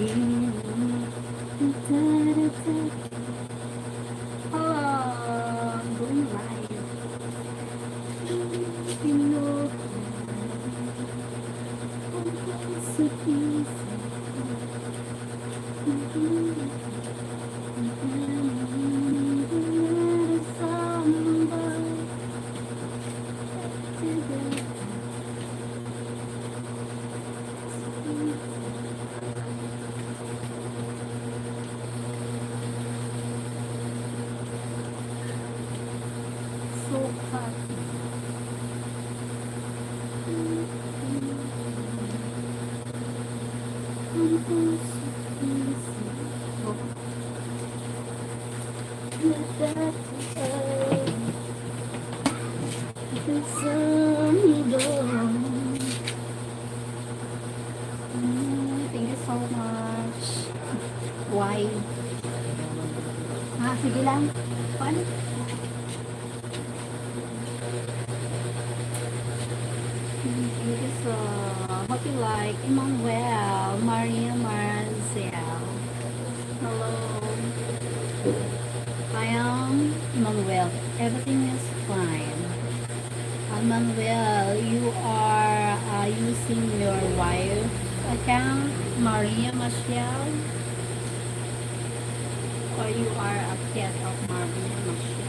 Oh, going live. Pinot. So hot. Thank you so much. Why? Ah, sige lang. Paano? Thank you so. Hope you like Emmanuel, Maria Marcel. Hello. I am Emmanuel. Everything is fine. Emmanuel, you are using your wife account, Maria Marcel, or you are a pet of Maria Marcel?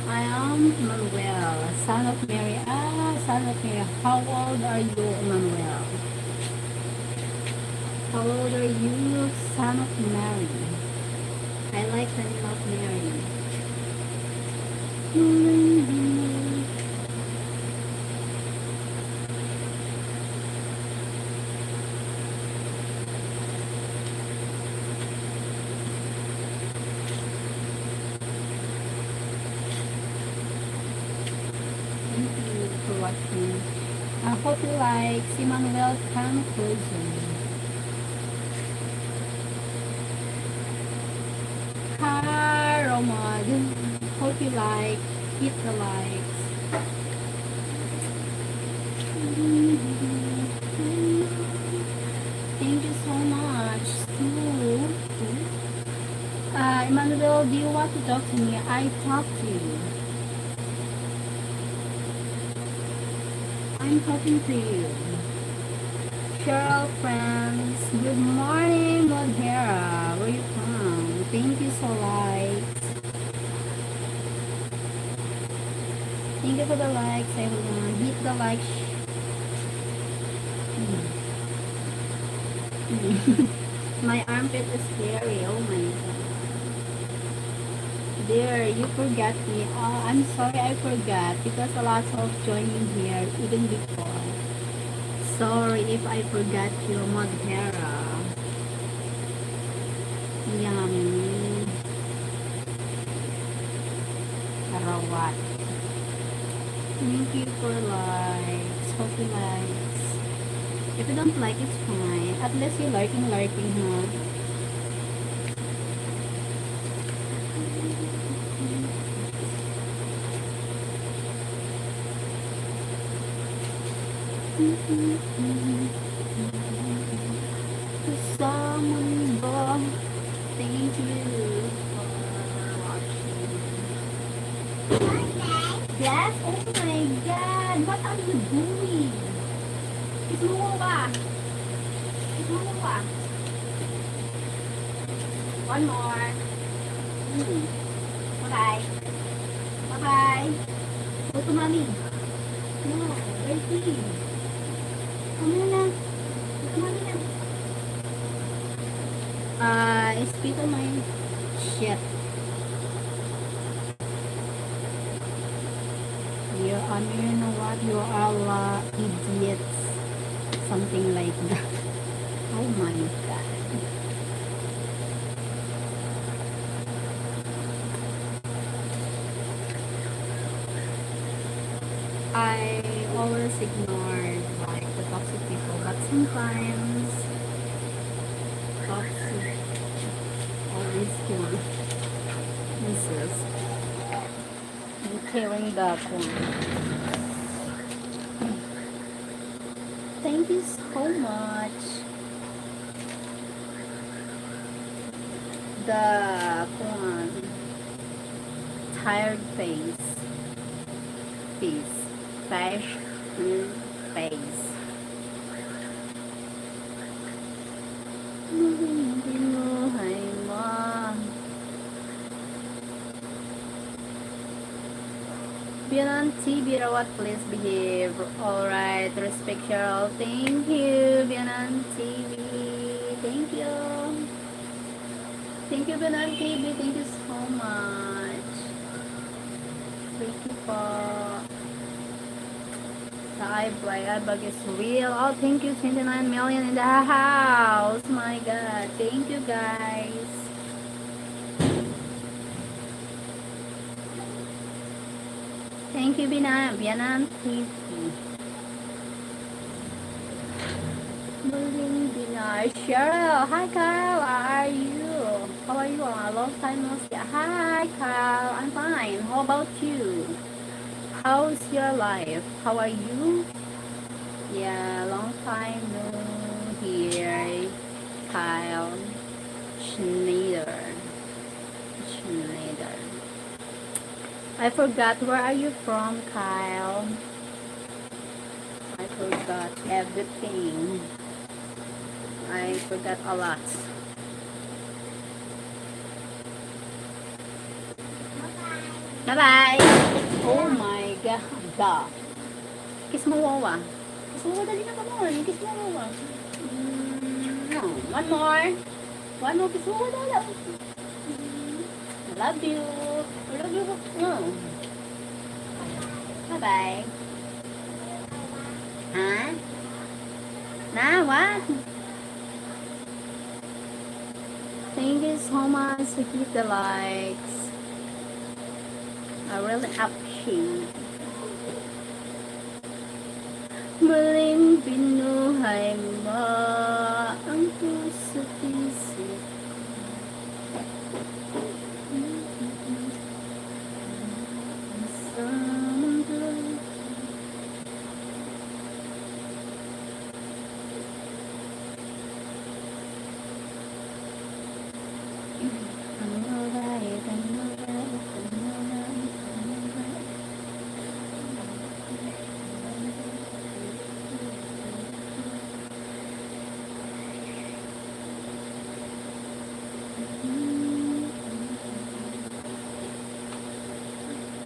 I am Manuel, son of Mary. Ah, son of Mary. How old are you, Manuel? How old are you, son of Mary? I like the name of Mary. Thank you for watching. I hope you like si Manuel conclusion. Hi, Romad. Hope you like. Hit the likes. Thank you so much. Emmanuel, do you want to talk to me? I talk to you. I'm talking to you. Cheryl friends, good morning, Modera. Where you from? Thank you so much. Thank you for the likes, everyone. Hit the like. My armpit is scary. Oh my god. Dear, you forgot me. Oh, I'm sorry I forgot because a lot of joining here even before. Sorry if I forgot you, Modera. Yummy. Rawat. Thank you for likes. Hope you likes. If you don't like, it's fine. At least you're lurking, huh? Sa mundo, thank you for watching. Yes? Oh my god! What are you doing? Isumo ka! Isumo ka! One more. Bye-bye. Bye-bye. Go to mommy. No, wait please. Ano na? Go to mommy na. Spit on my shit. You know what? You are all idiots. Something like that. Oh my god. I always ignored like the toxic people, but sometimes toxic always one. pieces. I'm tearing that one. Thank you so much. The one tired face. Fresh face. Binuhay mo. Biran TV, what please behave. Alright, respect Sheryl. Thank you, Biran TV. Thank you. Thank you, Biran TV. Thank you so much. Thank you po. The eyebag is real. Oh, thank you, 29 million in the house. My God. Thank you, guys. Thank you, Bianan TV. Sheryl, hi Kyle, how are you? How are you? A long time no see. Hi Kyle, I'm fine. How about you? How's your life? How are you? Yeah, long time no hear. Kyle Schneider. I forgot, where are you from, Kyle? I forgot everything. I forgot a lot. Bye-bye. Oh my God. Kiss mo, Wawa. Kiss mo, dali na ka mo. Kiss mo, Wawa. No. One more. One more kiss mo, Wawa. I love you. I love you. No. Bye-bye. Huh? Nah, what? Thank you so much to keep the likes. I really appreciate. Muling binuhay mo ang puso't isip. Sa mundo.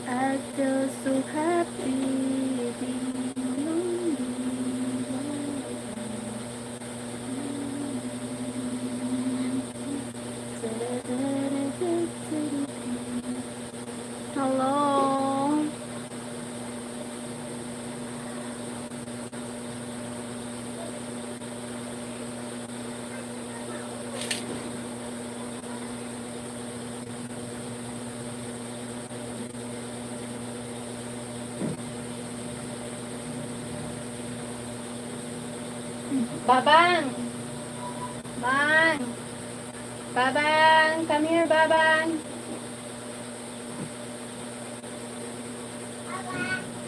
I feel so happy being hello. Babang! Bang! Babang! Come here, Babang!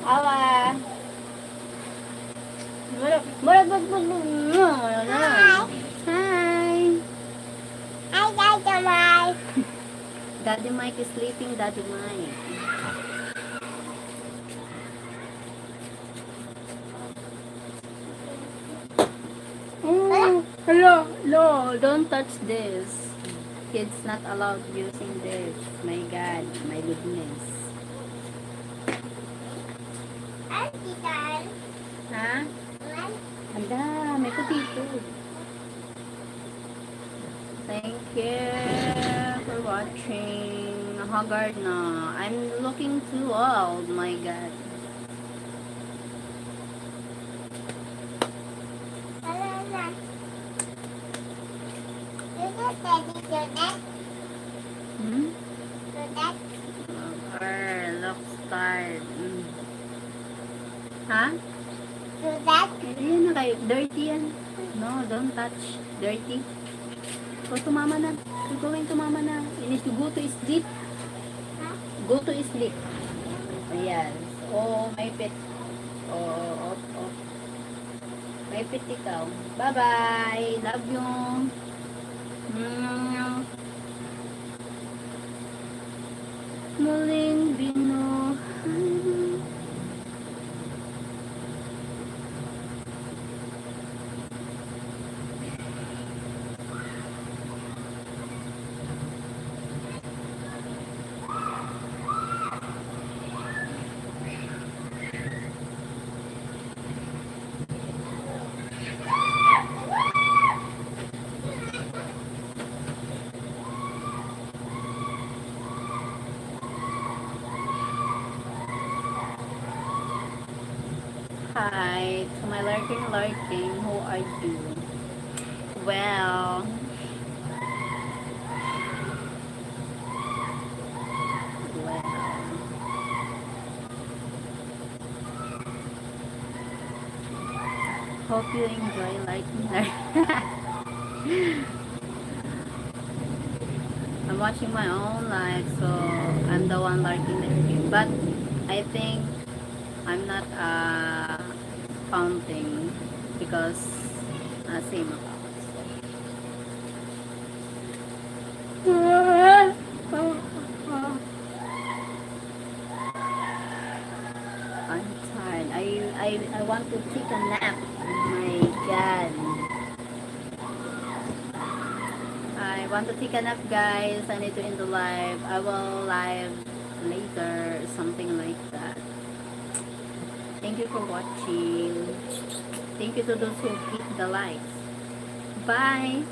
Awa! Hi! Hi, Daddy Mike! Daddy Mike is sleeping, Daddy Mike. Hello, no, don't touch this. Kids not allowed using this. My God, my goodness. Ha? Anda, may putito. Thank you for watching. Haggard na. I'm looking too old, my God. Looks tired. Ha? Ayan na kayo. Dirty yan. No, don't touch. Dirty. Go to mama na. You're going to mama na. You need to go to sleep. Go to sleep. Yes. Oh, may pit. Oh, oh, oh. May pit ikaw. Bye-bye. Love you. Mm. Muling binuhay. Hi to my lurking. Who are you? Well, well. Hope you enjoy liking her. I'm watching my own live, so I'm the one liking the stream. But I think I'm not counting because same account. I'm tired. I want to take a nap. Oh my god. I want to take a nap, guys. I need to end the live. I will live later, something like that. Thank you for watching. Thank you to those who hit the likes. Bye.